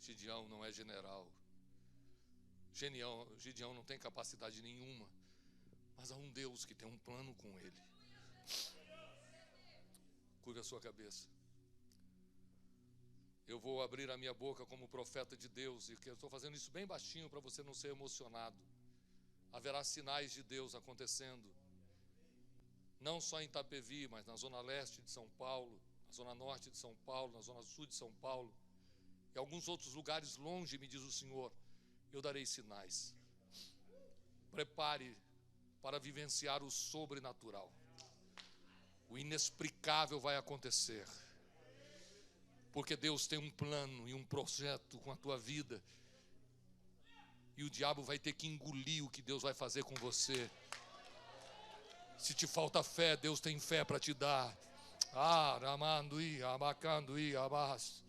Gideão não é general. Gideão não tem capacidade nenhuma. Mas há um Deus que tem um plano com ele. Curva a sua cabeça. Eu vou abrir a minha boca como profeta de Deus, e que eu estou fazendo isso bem baixinho para você não ser emocionado. Haverá sinais de Deus acontecendo, não só em Itapevi, mas na zona leste de São Paulo, na zona norte de São Paulo, na zona sul de São Paulo, e alguns outros lugares longe, me diz o Senhor, eu darei sinais. Prepare para vivenciar o sobrenatural. O inexplicável vai acontecer. Porque Deus tem um plano e um projeto com a tua vida. E o diabo vai ter que engolir o que Deus vai fazer com você. Se te falta fé, Deus tem fé para te dar. Ramanduí, abacanduí, abas.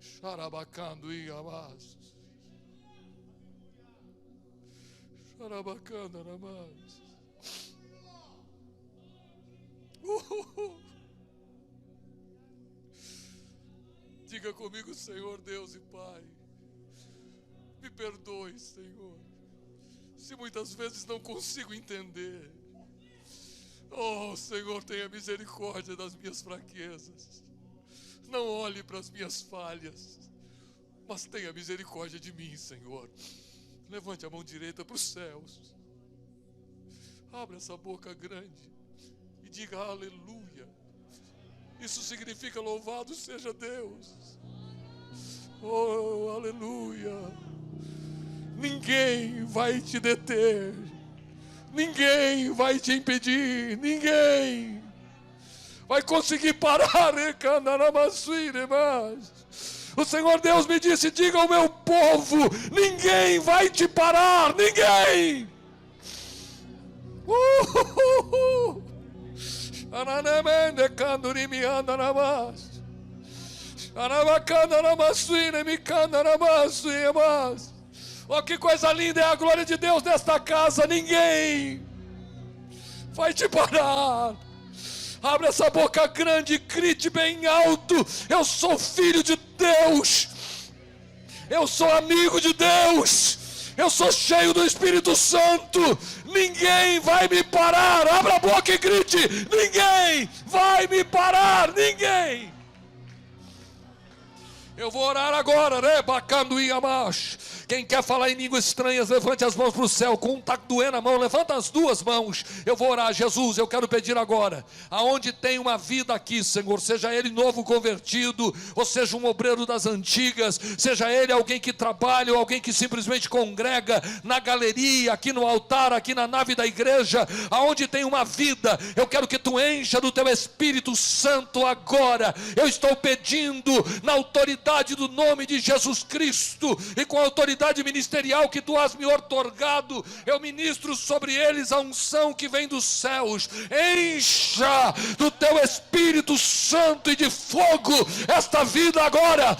Xarabacanduí, abas. Xarabacanda, abas. Diga comigo: Senhor Deus e Pai, me perdoe, Senhor, se muitas vezes não consigo entender. Oh, Senhor, tenha misericórdia das minhas fraquezas. Não olhe para as minhas falhas, mas tenha misericórdia de mim, Senhor. Levante a mão direita para os céus. Abra essa boca grande e diga aleluia. Isso significa louvado seja Deus. Oh, aleluia. Ninguém vai te deter. Ninguém vai te impedir. Ninguém vai conseguir parar. O Senhor Deus me disse: diga ao meu povo, ninguém vai te parar. Ninguém. Oh, que coisa linda é a glória de Deus nesta casa. Ninguém vai te parar. Abre essa boca grande e grite bem alto: eu sou filho de Deus, eu sou amigo de Deus, eu sou cheio do Espírito Santo. Ninguém vai me parar. Abra a boca e grite: ninguém vai me parar. Ninguém. Eu vou orar agora, rebacando e amash. Quem quer falar em línguas estranhas, levante as mãos para o céu. Com um tá doendo a mão, levanta as duas mãos. Eu vou orar. Jesus, eu quero pedir agora, aonde tem uma vida aqui, Senhor, seja ele novo convertido, ou seja um obreiro das antigas, seja ele alguém que trabalha, ou alguém que simplesmente congrega na galeria, aqui no altar, aqui na nave da igreja, aonde tem uma vida, eu quero que tu encha do teu Espírito Santo agora. Eu estou pedindo na autoridade do nome de Jesus Cristo e com a autoridade ministerial que tu has me outorgado, eu ministro sobre eles a unção que vem dos céus. Encha do teu Espírito Santo e de fogo esta vida agora.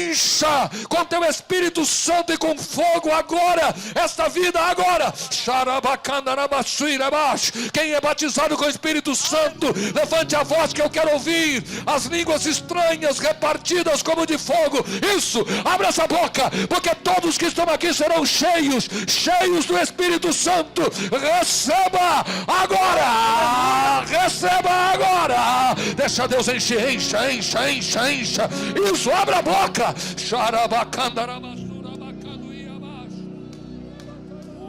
Encha com teu Espírito Santo e com fogo agora esta vida agora. Quem é batizado com o Espírito Santo, levante a voz que eu quero ouvir as línguas estranhas repartidas como de fogo. Isso, abra essa boca, porque todos que estão aqui serão cheios do Espírito Santo. Receba agora, receba agora. Deixa Deus encher, encha. Isso, abra a boca. Xarabacandarama.